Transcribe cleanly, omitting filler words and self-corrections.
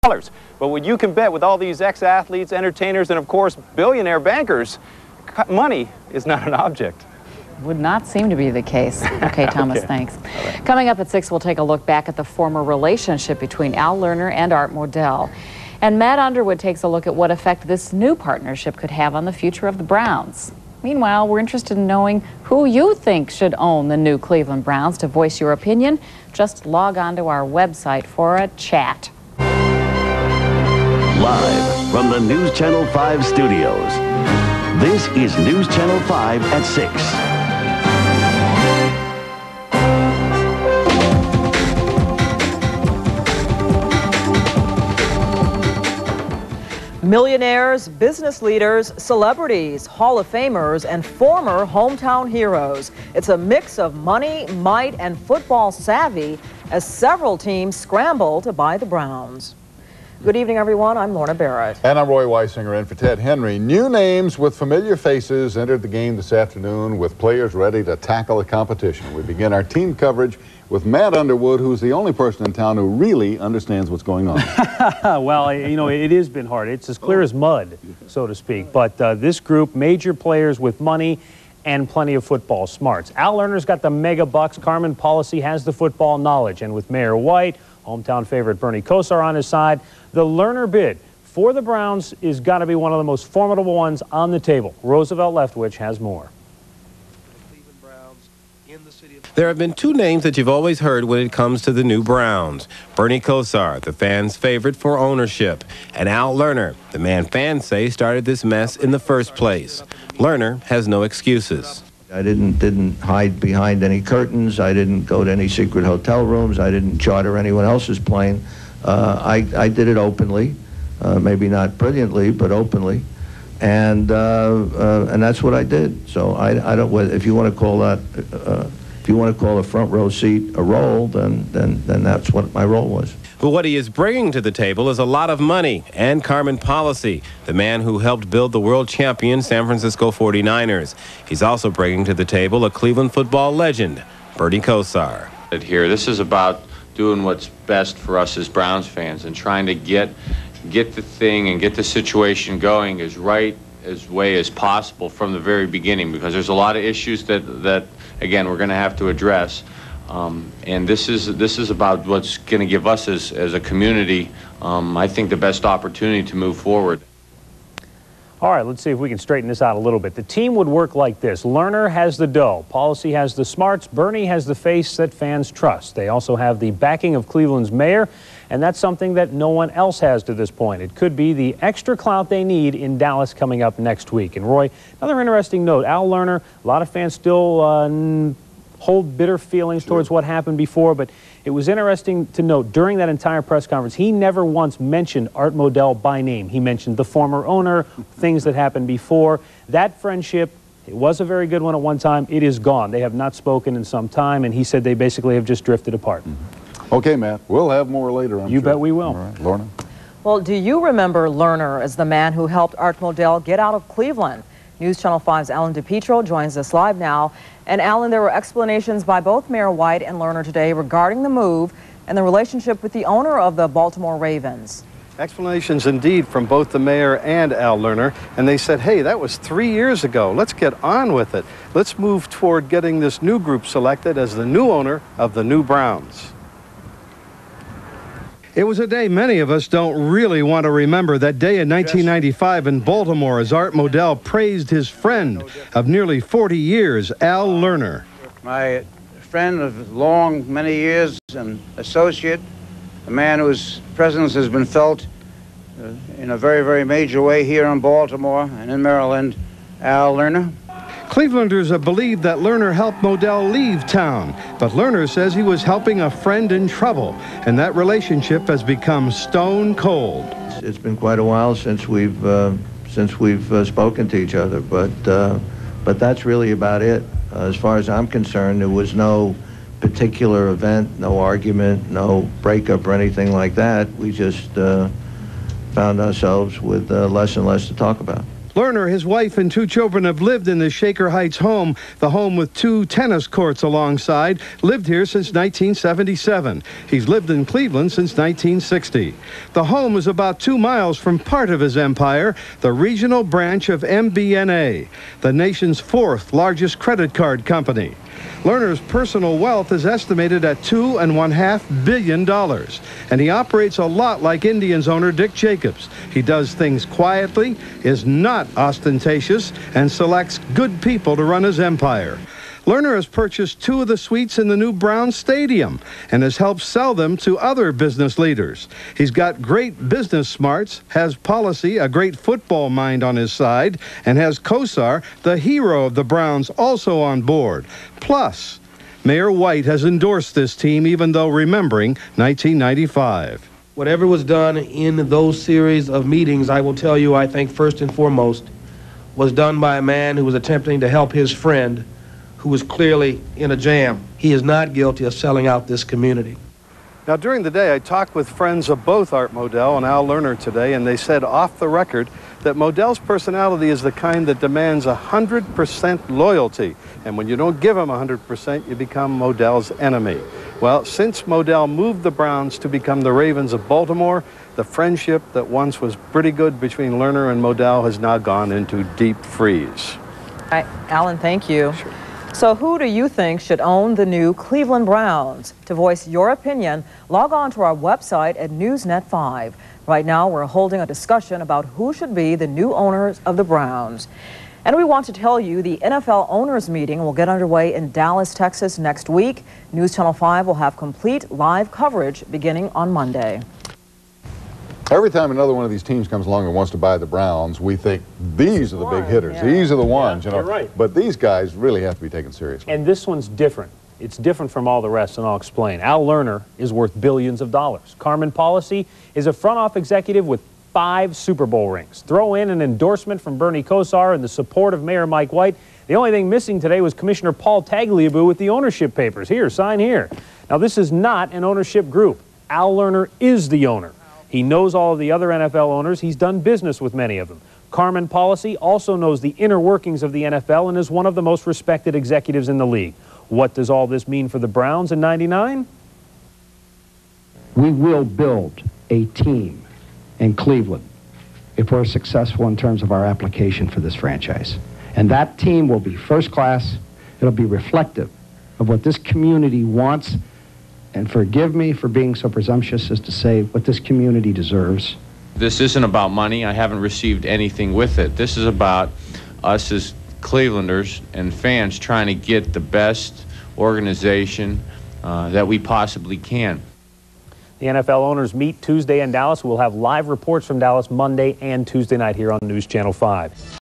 But what you can bet with all these ex-athletes, entertainers, and of course billionaire bankers, money is not an object. Would not seem to be the case. Okay, Thomas, Okay. thanks. Coming up at 6, we'll take a look back at the former relationship between Al Lerner and Art Modell. And Matt Underwood takes a look at what effect this new partnership could have on the future of the Browns. Meanwhile, we're interested in knowing who you think should own the new Cleveland Browns. To voice your opinion, just log on to our website for a chat. Live from the News Channel 5 studios, this is News Channel 5 at 6. Millionaires, business leaders, celebrities, Hall of Famers, and former hometown heroes. It's a mix of money, might, and football savvy as several teams scramble to buy the Browns. Good evening, everyone. I'm Lorna Barrett. And I'm Roy Weisinger in for Ted Henry. New names with familiar faces entered the game this afternoon with players ready to tackle the competition. We begin our team coverage with Matt Underwood, who's the only person in town who really understands what's going on. Well, you know, it has been hard. It's as clear as mud, so to speak. But this group, major players with money and plenty of football smarts. Al Lerner's got the mega bucks. Carmen Policy has the football knowledge. And with Mayor White, hometown favorite Bernie Kosar on his side, the Lerner bid for the Browns is got to be one of the most formidable ones on the table. Roosevelt Leftwich has more. There have been two names that you've always heard when it comes to the new Browns. Bernie Kosar, the fans' favorite for ownership, and Al Lerner, the man fans say started this mess in the first place. Lerner has no excuses. I didn't hide behind any curtains. I didn't go to any secret hotel rooms. I didn't charter anyone else's plane. I did it openly, maybe not brilliantly, but openly, and that's what I did. So I don't. If you want to call that, if you want to call a front row seat a role, then that's what my role was. But what he is bringing to the table is a lot of money and Carmen Policy, the man who helped build the world champion San Francisco 49ers. He's also bringing to the table a Cleveland football legend, Bernie Kosar. Here, this is about doing what's best for us as Browns fans and trying to get the thing and get the situation going as right as way as possible from the very beginning, because there's a lot of issues that again, we're going to have to address. And this is about what's going to give us as a community, I think, the best opportunity to move forward. All right, let's see if we can straighten this out a little bit. The team would work like this. Lerner has the dough. Policy has the smarts. Bernie has the face that fans trust. They also have the backing of Cleveland's mayor, and that's something that no one else has to this point. It could be the extra clout they need in Dallas coming up next week. And Roy, another interesting note, Al Lerner, a lot of fans still hold bitter feelings towards what happened before, but it was interesting to note during that entire press conference, he never once mentioned Art Modell by name. He mentioned the former owner, things that happened before. That friendship, it was a very good one at one time. It is gone. They have not spoken in some time, and he said they basically have just drifted apart. Okay, Matt, we'll have more later, I'm sure. You bet we will. All right, Lorna. Well, do you remember Lerner as the man who helped Art Modell get out of Cleveland? News Channel 5's Alan DePietro joins us live now. And Alan, there were explanations by both Mayor White and Lerner today regarding the move and the relationship with the owner of the Baltimore Ravens. Explanations indeed from both the mayor and Al Lerner, and they said, hey, that was 3 years ago. Let's get on with it. Let's move toward getting this new group selected as the new owner of the new Browns. It was a day many of us don't really want to remember, that day in 1995 in Baltimore, as Art Modell praised his friend of nearly 40 years, Al Lerner. My friend of many years, and associate, a man whose presence has been felt in a very, very major way here in Baltimore and in Maryland, Al Lerner. Clevelanders have believed that Lerner helped Modell leave town, but Lerner says he was helping a friend in trouble, and that relationship has become stone cold. It's been quite a while since we've spoken to each other, but that's really about it. As far as I'm concerned, there was no particular event, no argument, no breakup or anything like that. We just found ourselves with less and less to talk about. Lerner, his wife, and 2 children have lived in the Shaker Heights home, the home with 2 tennis courts alongside, lived here since 1977. He's lived in Cleveland since 1960. The home is about 2 miles from part of his empire, the regional branch of MBNA, the nation's 4th largest credit card company. Lerner's personal wealth is estimated at $2.5 billion, and he operates a lot like Indians owner Dick Jacobs. He does things quietly, is not ostentatious, and selects good people to run his empire. Lerner has purchased 2 of the suites in the new Browns Stadium and has helped sell them to other business leaders. He's got great business smarts, has policy, a great football mind on his side, and has Kosar, the hero of the Browns, also on board. Plus, Mayor White has endorsed this team even though remembering 1995. Whatever was done in those series of meetings, I will tell you, I think first and foremost, was done by a man who was attempting to help his friend who was clearly in a jam. He is not guilty of selling out this community. Now, during the day, I talked with friends of both Art Modell and Al Lerner today, and they said off the record that Modell's personality is the kind that demands 100% loyalty. And when you don't give him 100%, you become Modell's enemy. Well, since Modell moved the Browns to become the Ravens of Baltimore, the friendship that once was pretty good between Lerner and Modell has now gone into deep freeze. Alan, thank you. Sure. So who do you think should own the new Cleveland Browns? To voice your opinion, log on to our website at Newsnet 5. Right now, we're holding a discussion about who should be the new owners of the Browns. And we want to tell you the NFL owners meeting will get underway in Dallas, Texas next week. News Channel 5 will have complete live coverage beginning on Monday. Every time another one of these teams comes along and wants to buy the Browns, we think these are the big hitters. Yeah. These are the ones, you know. You're right. But these guys really have to be taken seriously. And this one's different. It's different from all the rest, and I'll explain. Al Lerner is worth billions of dollars. Carmen Policy is a front-off executive with 5 Super Bowl rings. Throw in an endorsement from Bernie Kosar and the support of Mayor Mike White. The only thing missing today was Commissioner Paul Tagliabue with the ownership papers. Here, sign here. Now, this is not an ownership group. Al Lerner is the owner. He knows all of the other NFL owners. He's done business with many of them. Carmen Policy also knows the inner workings of the NFL and is one of the most respected executives in the league. What does all this mean for the Browns in '99? We will build a team in Cleveland if we're successful in terms of our application for this franchise. And that team will be first class. It'll be reflective of what this community wants. And forgive me for being so presumptuous as to say what this community deserves. This isn't about money. I haven't received anything with it. This is about us as Clevelanders and fans trying to get the best organization that we possibly can. The NFL owners meet Tuesday in Dallas. We'll have live reports from Dallas Monday and Tuesday night here on News Channel 5.